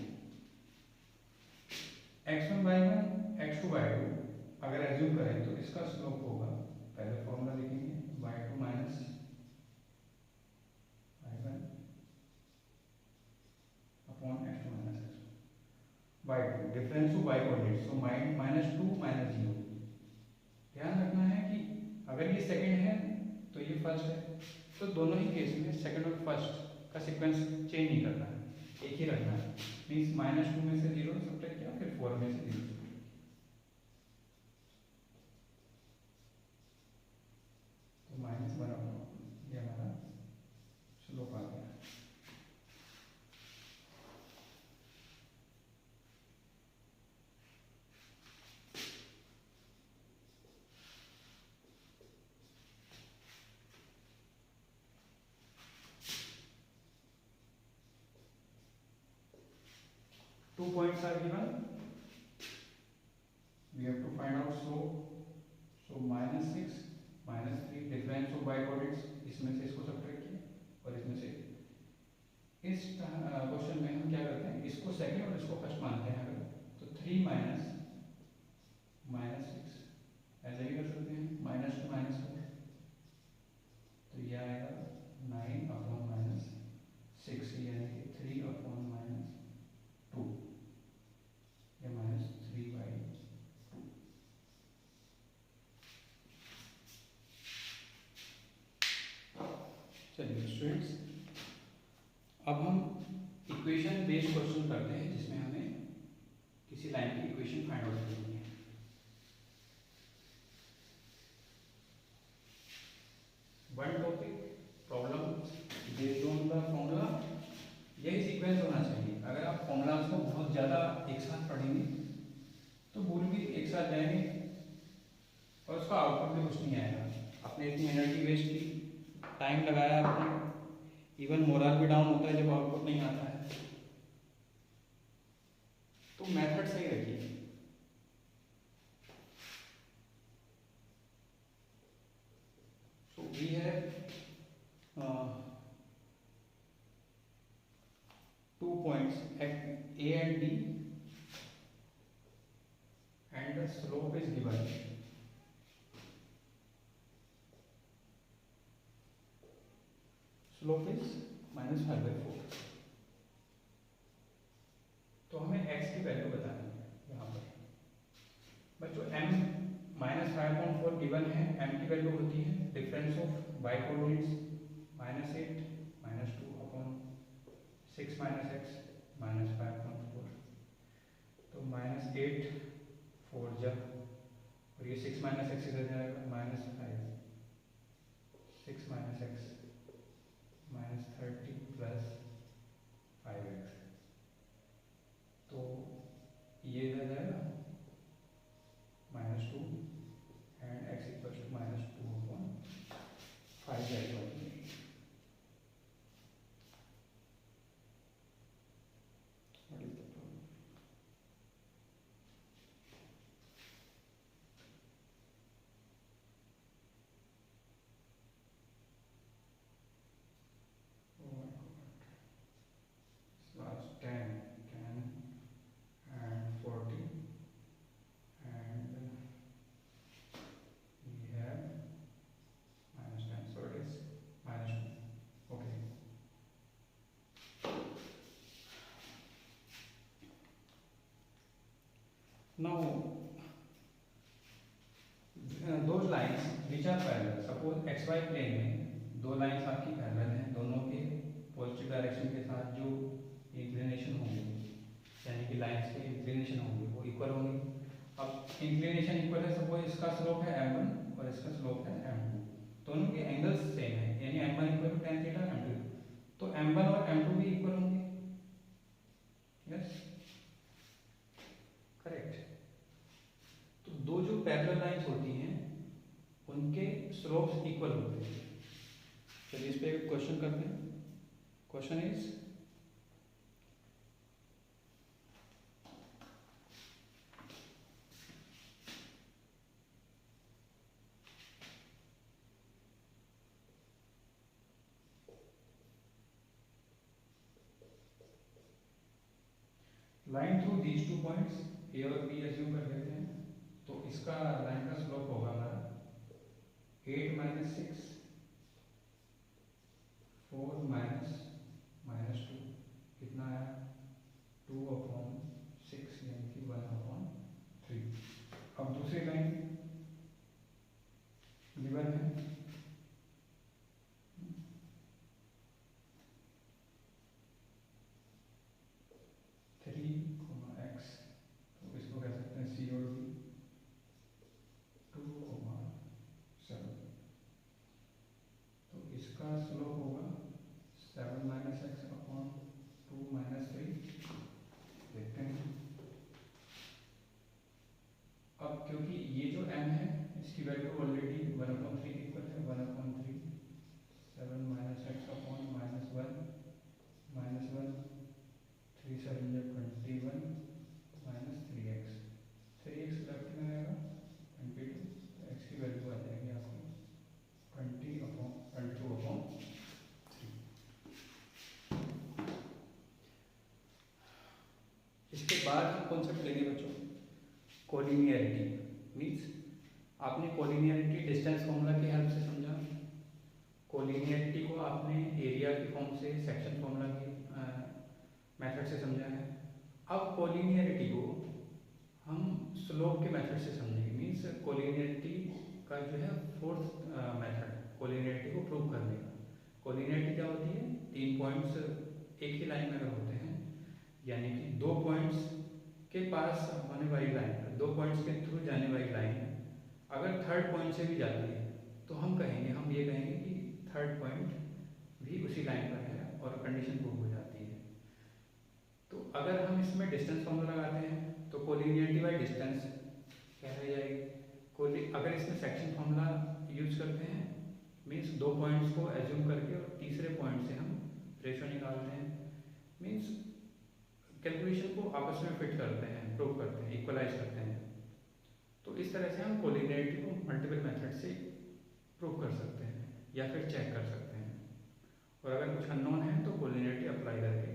x1 y1 x2 y2 अगर एज्यूम करें तो इसका स्लोप होगा, पहले फॉर्मूला लिखेंगे y2 minus y1 upon x2 minus x1 y2 difference to y coordinate, so -2 -0। ध्यान रखना है कि अगर ये सेकंड है तो ये फर्स्ट है, तो दोनों ही केस में सेकंड और फर्स्ट का सीक्वेंस चेंज नहीं करना है, एक ही रखना है। मीन्स -2 में से 0 सब्ट्रैक्ट किया, फिर 4 में से 0 तो -1 ये हमारा स्लोप आ गया। Two points are given. We have to find out slope. So -6 -3 difference of y coordinates, इसमें से इसको सब्ट्रैक्ट किया और इसमें से इस क्वेश्चन में हम क्या करते हैं, इसको सेकंड और इसको फर्स्ट मानते हैं। अगर तो 3 माइनस -6 ऐसे भी कर सकते हैं, -2 -4, तो ये आएगा 9 अपॉन -6 यानी कि 3 अपॉन -2 या -3/2। चलिए स्टूडेंट्स, अब हम इक्वेशन बेस्ड क्वेश्चन करते हैं जिसमें हमें किसी लाइन की इक्वेशन फाइंड आउट करनी है। One topic problem based on the formula, यही सीक्वेंस होना चाहिए। अगर आप फॉर्मूलाज को बहुत ज़्यादा एक साथ पढ़ेंगे तो भूल भी एक साथ जाएंगे और उसका आउटपुट भी कुछ नहीं आएगा। आपने इतनी एनर्जी वेस्ट की, टाइम लगाया आपने, इवन मोरल भी डाउन होता है जब आउटपुट नहीं आता है। तो मेथड सही रखिए। So we have 2 points at A and B and the slope is given. Slope is -5/4। तो हमें x की वैल्यू बतानी है यहाँ पर। बच्चों m -5/4 गिवन है, m की वैल्यू होती है difference of y coordinates -8 -2 upon 6 - x -5/4, तो -8 4 जब, और ये 6 - x इधर जाएगा -5 6 - x -30 प्लस 5x, तो ये इधर जाएगा -2 एंड x = -2 अपॉन 5 जाएगा। Now, those lines which are parallel, suppose xy plane में दो लाइंस आपकी पैरेलल हैं, दोनों के पॉजिटिव डायरेक्शन के साथ जो इंक्लिनेशन होंगे, यानी कि लाइंस के इंक्लिनेशन होंगे वो इक्वल होंगे। अब इंक्लिनेशन इक्वल है, सपोज इसका स्लोप है m1 और इसका स्लोप है m2, दोनों के एंगल्स सेम है, यानी m1 = tan थीटा, m2, तो m1 और m2 भी इक्वल होंगे। Yes, correct. तो दो पैरेलल लाइंस होती हैं उनके स्लोप्स इक्वल होते हैं। चलिए इस पे एक क्वेश्चन करते हैं। Question is line through these two points A और बी एज्यूम कर लेते हैं। तो इसका लाइन का स्लोप होगा हमारा 8 माइनस 6 4 माइनस -2 कितना आया 2/6 यानी कि 1/3। अब दूसरी लाइन गिवन है 3, x, तो इसको कह सकते हैं सी और डी 2/7। तो इसका स्लोप होगा 7 माइनस एक्स अपॉन 2 माइनस 3। देखते हैं। अब क्योंकि ये जो m है इसकी वैल्यू ऑलरेडी 1/3 इक्वल है 1/3 7 minus x upon -1 -1 3 7 21 minus 3x 3x left में आएगा 22। तो x की वैल्यू आ जाएगी आपको 22/3। इसके बाद हम कॉन्सेप्ट लेंगे बच्चों कोलिनियरिटी। मीन्स आपने कोलिनियरिटी डिस्टेंस फॉर्मूला की हेल्प से समझा, कोलिनियरिटी को आपने एरिया की फॉर्म से सेक्शन फॉर्मूला की मेथड से समझा है। अब कोलिनियरिटी को हम स्लोप के मेथड से समझेंगे। मीन्स कोलिनियरिटी का जो है फोर्थ मेथड कोलिनियरिटी को प्रूव करने का। कोलिनियरिटी क्या होती है? 3 पॉइंट्स एक ही लाइन में अगर होते हैं यानी कि 2 पॉइंट्स के पास होने वाली लाइन 2 पॉइंट्स के थ्रू जाने वाली लाइन अगर थर्ड पॉइंट से भी जाती है तो हम ये कहेंगे कि थर्ड पॉइंट भी उसी लाइन पर है और कंडीशन प्रूव हो जाती है। तो अगर हम इसमें डिस्टेंस फॉर्मूला लगाते हैं तो कोलिनियरिटी बाय डिस्टेंस क्या रह जाएगी। अगर इसमें सेक्शन फॉर्मूला यूज करते हैं मीन्स 2 पॉइंट्स को एज्यूम करके और तीसरे पॉइंट से हम रेशो निकालते हैं। मीन्स कैलकुलेशन को आपस में फिट करते हैं, प्रूव करते हैं, इक्वलाइज करते हैं। तो इस तरह से हम कोलिनियरिटी को मल्टीपल मेथड से प्रूव कर सकते हैं या फिर चेक कर सकते हैं। और अगर कुछ अननोन है तो कोलिनियरिटी अप्लाई करके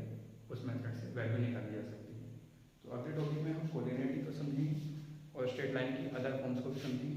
उस मेथड से वैल्यू निकाली जा सकती है। तो अगले टॉपिक में हम कोलिनियरिटी को समझेंगे और स्ट्रेट लाइन की अदर फॉर्म्स को भी समझेंगे।